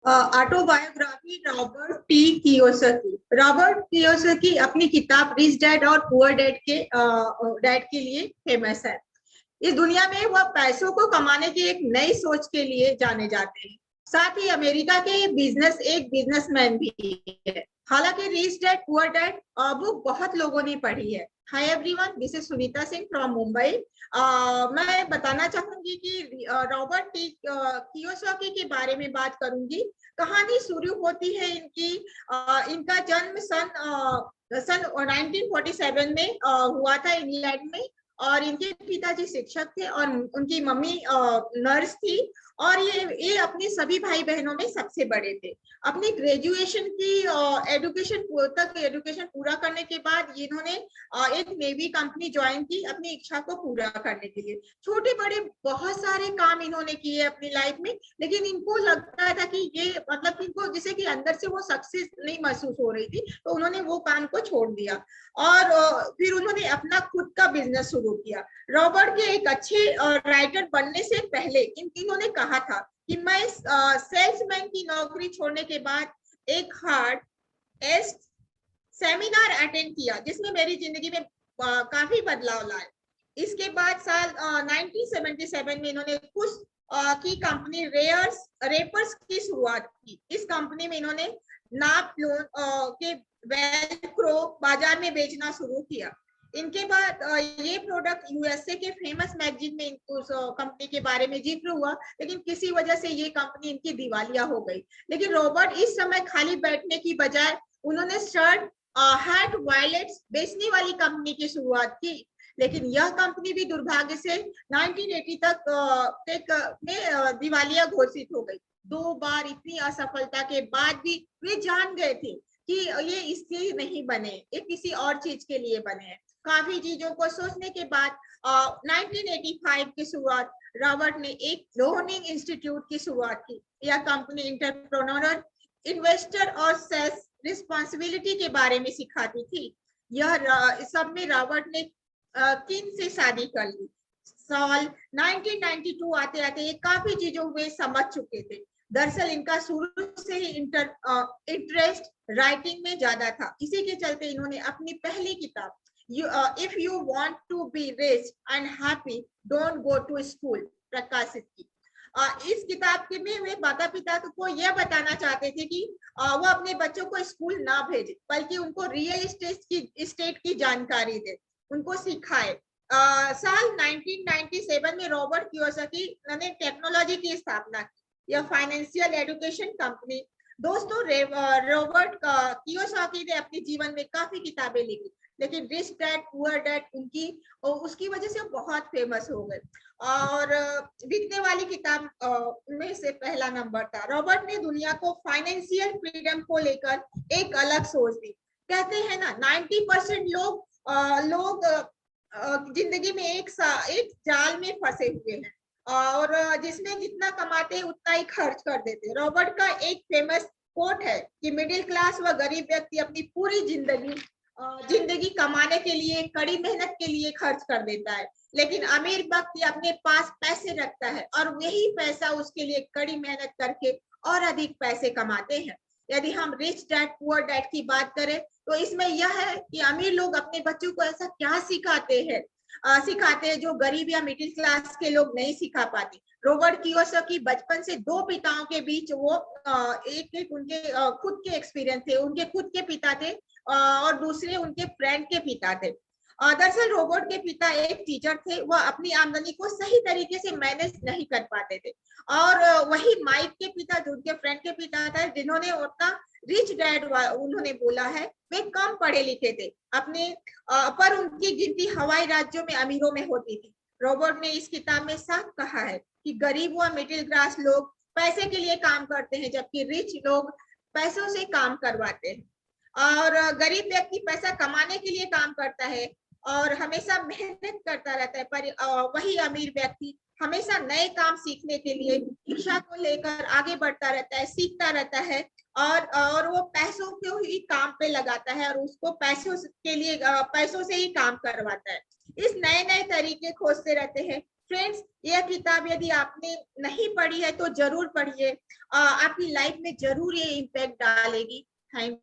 Autobiography Robert T Kiyosaki. Robert Kiyosaki अपनी किताब rich dad और पुअर डैड के लिए फेमस है। इस दुनिया में वह पैसों को कमाने की एक नई सोच के लिए जाने जाते हैं। साथ ही अमेरिका के एक बिजनेसमैन भी है। हालांकि rich dad poor dad book बहुत लोगों ने पढ़ी है। Hi everyone, this is Sunita Singh from Mumbai. मैं बताना चाहूंगी कि रॉबर्ट टी कियोसाकी के बारे में बात करूंगी। कहानी शुरू होती है इनका जन्म सन 1947 में हुआ था इंग्लैंड में। और इनके पिताजी शिक्षक थे और उनकी मम्मी नर्स थी। और ये अपने सभी भाई बहनों में सबसे बड़े थे। अपनी ग्रेजुएशन की एजुकेशन पूरा करने के बाद इन्होंने एक नेवी कंपनी ज्वाइन की अपनी इच्छा को पूरा करने के लिए। छोटे बड़े बहुत सारे काम इन्होंने किए अपनी लाइफ में, लेकिन इनको लगता था कि ये मतलब इनको जैसे कि अंदर से वो सक्सेस नहीं महसूस हो रही थी, तो उन्होंने वो काम को छोड़ दिया और फिर उन्होंने अपना खुद का बिजनेस शुरू किया। रॉबर्ट के एक अच्छे राइटर बनने से पहले इन्होंने कहा था कि मैं सेल्समैन की नौकरी छोड़ने के बाद एक हार्ड एस्ट सेमिनार अटेंड किया जिसने मेरी जिंदगी में काफी बदलाव लाए। इसके बाद साल 1977 में इन्होंने कुछ की कंपनी रेपर्स की शुरुआत की। इस कंपनी में इन्होंने नापलोन के वेलक्रो बाजार में बेचना शुरू किया। इनके बाद ये प्रोडक्ट यूएसए के फेमस मैगजीन में उस कंपनी के बारे में जिक्र हुआ, लेकिन किसी वजह से ये कंपनी इनकी दिवालिया हो गई। लेकिन रॉबर्ट इस समय खाली बैठने की बजाय उन्होंने शर्ट हैट वॉलेट्स बेचने वाली कंपनी की शुरुआत की। लेकिन यह कंपनी भी दुर्भाग्य से 1980 तक में दिवालिया घोषित हो गई। 2 बार इतनी असफलता के बाद भी वे जान गए थे कि ये इसके नहीं बने, ये किसी और चीज के लिए बने हैं। काफी चीजों को सोचने के बाद 1985 की शुरुआत रॉबर्ट ने एक लर्निंग इंस्टीट्यूट की शुरुआत की। यह कंपनी एंटरप्रेन्योर, इन्वेस्टर और सेल्स रिस्पॉन्सिबिलिटी के बारे में सिखाती थी। यह सब में रॉबर्ट ने किन से शादी कर ली। साल 1992 आते आते ये काफी चीजों में समझ चुके थे। दरअसल इनका शुरू से ही इंटरेस्ट राइटिंग में ज्यादा था। इसी के चलते इन्होंने अपनी पहली किताब if you want to be rich and happy don't go to school प्रकाशित की। इस किताब के में वे माता पिता को यह बताना चाहते थे कि वो अपने बच्चों को स्कूल ना भेजे, बल्कि उनको रियल एस्टेट की जानकारी दे, उनको सिखाए। साल 1997 में रॉबर्ट कियोसाकी ने टेक्नोलॉजी की स्थापना की। यह फाइनेंशियल एजुकेशन कंपनी। दोस्तों, रॉबर्ट कियोसाकी ने अपने जीवन में काफी किताबें लिखी, लेकिन रिच डैड पुअर डैड उसकी वजह से बहुत फेमस हो गए। और बिकने वाली किताब में से पहला नंबर था। रॉबर्ट ने दुनिया को फाइनेंशियल फ्रीडम को लेकर एक अलग सोच दी। कहते हैं ना, 90% लोग जिंदगी में एक जाल में फंसे हुए हैं और जिसमें जितना कमाते हैं उतना ही खर्च कर देते हैं। रॉबर्ट का एक फेमस कोट है कि मिडिल क्लास व गरीब व्यक्ति अपनी पूरी जिंदगी कमाने के लिए, कड़ी मेहनत के लिए खर्च कर देता है, लेकिन अमीर व्यक्ति अपने पास पैसे रखता है और वही पैसा उसके लिए कड़ी मेहनत करके और अधिक पैसे कमाते हैं। यदि हम रिच डैड पुअर डैड की बात करें तो इसमें यह है कि अमीर लोग अपने बच्चों को ऐसा क्या सिखाते हैं जो गरीब या मिडिल क्लास के लोग नहीं सिखा पाते। रॉबर्ट कियोसाकी बचपन से 2 पिताओं के बीच वो एक उनके खुद के एक्सपीरियंस थे। उनके खुद के पिता थे और दूसरे उनके फ्रेंड के पिता थे। दरअसल रॉबर्ट के पिता एक टीचर थे। वह अपनी आमदनी को सही तरीके से मैनेज नहीं कर पाते थे। और वही माइक के पिता, जो उनके फ्रेंड के पिता थे, जिन्होंने अपना रिच डैड उन्होंने बोला है, वे कम पढ़े लिखे थे पर उनकी गिनती हवाई राज्यों में अमीरों में होती थी। रॉबर्ट ने इस किताब में साफ कहा है कि गरीब व मिडिल क्लास लोग पैसे के लिए काम करते हैं, जबकि रिच लोग पैसों से काम करवाते हैं। और गरीब व्यक्ति पैसा कमाने के लिए काम करता है और हमेशा मेहनत करता रहता है, पर वही अमीर व्यक्ति हमेशा नए काम सीखने के लिए इच्छा को लेकर आगे बढ़ता रहता है, सीखता रहता है और वो पैसों को ही काम पे लगाता है और उसको पैसों से ही काम करवाता है। इस नए नए तरीके खोजते रहते हैं फ्रेंड्स, यह किताब यदि आपने नहीं पढ़ी है तो जरूर पढ़िए, आपकी लाइफ में जरूर ये इम्पैक्ट डालेगी। थैंक